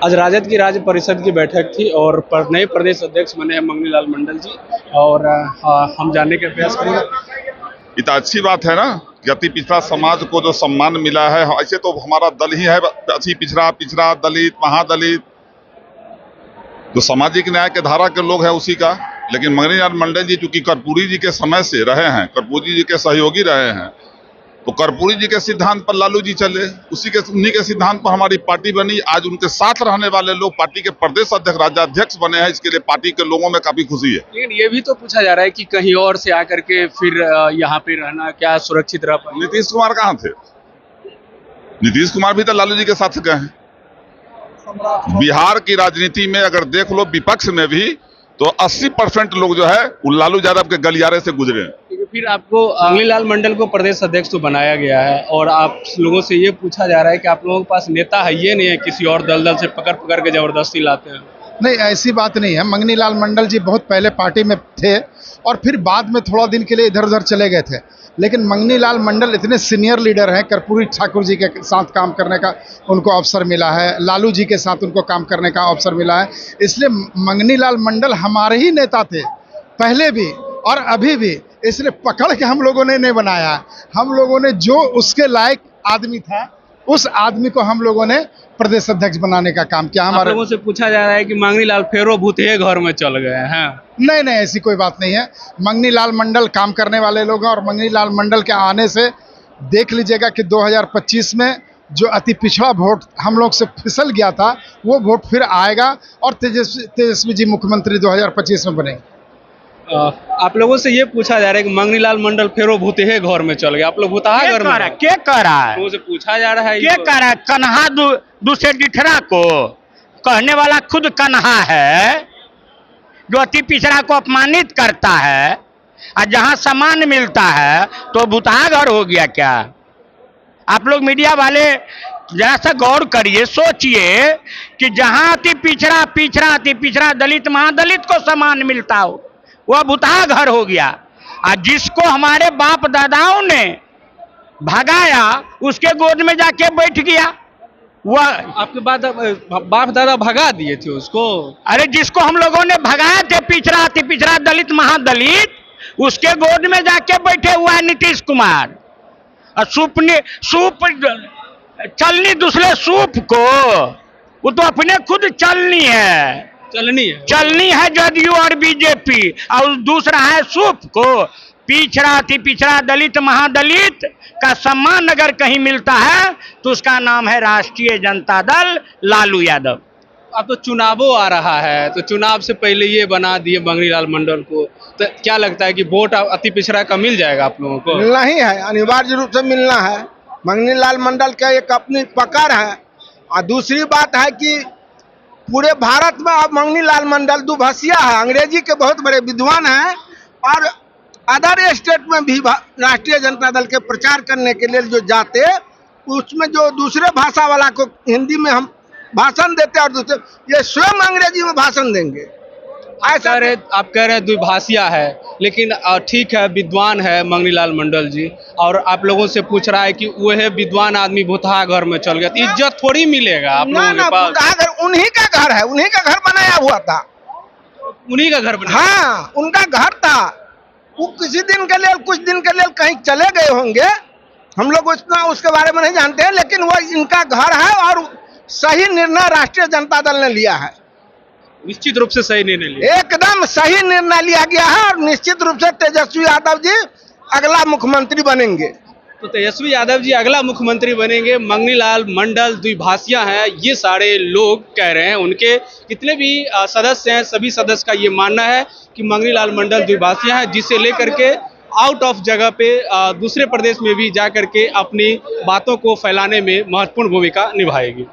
आज राजद की राज्य परिषद की बैठक थी और नए प्रदेश अध्यक्ष बने हैं मंगनी लाल मंडल जी। और हम जानने के प्रयास करेंगे। ये तो अच्छी बात है ना कि अति पिछड़ा समाज को जो सम्मान मिला है। ऐसे तो हमारा दल ही है अति पिछड़ा दलित महादलित जो सामाजिक न्याय के धारा के लोग हैं उसी का। लेकिन मंगनी लाल मंडल जी चूंकि कर्पूरी जी के समय से रहे हैं, कर्पूरी जी के सहयोगी रहे हैं, तो कर्पूरी जी के सिद्धांत पर लालू जी चले, उन्हीं के सिद्धांत पर हमारी पार्टी बनी। आज उनके साथ रहने वाले लोग पार्टी के प्रदेश अध्यक्ष राज्याध्यक्ष बने हैं, इसके लिए पार्टी के लोगों में काफी खुशी है। लेकिन ये भी तो पूछा जा रहा है कि कहीं और से आकर के फिर यहाँ पे रहना क्या सुरक्षित रह पाए? नीतीश कुमार कहाँ थे? नीतीश कुमार भी तो लालू जी के साथ गए हैं। बिहार की राजनीति में अगर देख लो, विपक्ष में भी तो 80% लोग जो है वो लालू यादव के गलियारे से गुजरे हैं। फिर आपको मंगनी लाल मंडल को प्रदेश अध्यक्ष तो बनाया गया है और आप लोगों से ये पूछा जा रहा है कि आप लोगों के पास नेता है, ये नहीं है किसी और दल से पकड़ के जबरदस्ती लाते हैं? नहीं, ऐसी बात नहीं है। मंगनी लाल मंडल जी बहुत पहले पार्टी में थे और फिर बाद में थोड़ा दिन के लिए इधर उधर चले गए थे। लेकिन मंगनी लाल मंडल इतने सीनियर लीडर हैं, कर्पूरी ठाकुर जी के साथ काम करने का उनको अवसर मिला है, लालू जी के साथ उनको काम करने का अवसर मिला है। इसलिए मंगनी लाल मंडल हमारे ही नेता थे पहले भी और अभी भी, इसलिए पकड़ के हम लोगों ने नहीं बनाया। हम लोगों ने जो उसके लायक आदमी था उस आदमी को हम लोगों ने प्रदेश अध्यक्ष बनाने का काम किया। हमारे लोगों से पूछा जा रहा है कि मंगनी लाल फेरो भूतिए घर में चल गए हैं। नहीं, ऐसी कोई बात नहीं है। मंगनी लाल मंडल काम करने वाले लोग हैं और मंगनी लाल मंडल के आने से देख लीजिएगा कि 2025 में जो अति पिछड़ा वोट हम लोग से फिसल गया था वो वोट फिर आएगा और तेजस्वी जी मुख्यमंत्री 2025 में बनेंगे। आप लोगों से ये पूछा जा रहा है कि मंगनी लाल मंडल फेरो भूतिहे घर में चल गया, आप लोग भूतहा घर में क्या कर रहा है? से पूछा जा रहा है क्या कर रहा है? कन्हा दूसरे डिठरा को कहने वाला खुद कन्हा है, जो अति पिछड़ा को अपमानित करता है और जहां सम्मान मिलता है तो भूतहा घर हो गया क्या? आप लोग मीडिया वाले जरा सा गौर करिए, सोचिए कि जहां अति पिछड़ा दलित महादलित को सम्मान मिलता हो वह भूतहा घर हो गया। और जिसको हमारे बाप दादाओं ने भगाया उसके गोद में जाके बैठ गया। वह आपके बाप दादा भगा दिए थे उसको? अरे जिसको हम लोगों ने भगाया थे अति पिछड़ा दलित महादलित, उसके गोद में जाके बैठे हुआ है नीतीश कुमार। और सूप चलनी दूसरे सूप को, वो तो अपने खुद चलनी है जदयू और बीजेपी, और दूसरा है सूप को। अति पिछड़ा दलित महादलित का सम्मान अगर कहीं मिलता है तो उसका नाम है राष्ट्रीय जनता दल लालू यादव। अब तो चुनावों आ रहा है, तो चुनाव से पहले ये बना दिए मंगनी लाल मंडल को, तो क्या लगता है कि वोट अति पिछड़ा का मिल जाएगा आप लोगों को? नहीं है, अनिवार्य रूप से मिलना है। मंगनी लाल मंडल का एक अपनी पकड़ है। और दूसरी बात है कि पूरे भारत में अब मंगनी लाल मंडल दुभाषिया है, अंग्रेजी के बहुत बड़े विद्वान हैं और अदर स्टेट में भी राष्ट्रीय जनता दल के प्रचार करने के लिए जो जाते, उसमें जो दूसरे भाषा वाला को हिंदी में हम भाषण देते और दूसरे ये स्वयं अंग्रेजी में भाषण देंगे। ऐसा आप कह रहे हैं द्विभाषिया है, लेकिन ठीक है, विद्वान है मंगनी लाल मंडल जी, और आप लोगों से पूछ रहा है कि वह विद्वान आदमी भूतहा घर में चल गया, तो इज्जत थोड़ी मिलेगा आप लोगों के पास? भूतहा घर उन्हीं का घर है, उन्हीं का घर बनाया हुआ था, उन्हीं का घर बनाया। हाँ, उनका घर था। वो कुछ दिन के लिए कहीं चले गए होंगे, हम लोग उसके बारे में नहीं जानते हैं, लेकिन वो इनका घर है और सही निर्णय राष्ट्रीय जनता दल ने लिया है। निश्चित रूप से सही निर्णय लिया, एकदम सही निर्णय लिया गया है और निश्चित रूप से तेजस्वी यादव जी अगला मुख्यमंत्री बनेंगे। तो तेजस्वी यादव जी अगला मुख्यमंत्री बनेंगे। मंगनी लाल मंडल द्विभाषिया हैं, ये सारे लोग कह रहे हैं। उनके कितने भी सदस्य हैं, सभी सदस्य का ये मानना है कि मंगनी लाल मंडल द्विभाषिया है, जिसे लेकर के आउट ऑफ जगह पे दूसरे प्रदेश में भी जा करके अपनी बातों को फैलाने में महत्वपूर्ण भूमिका निभाएगी।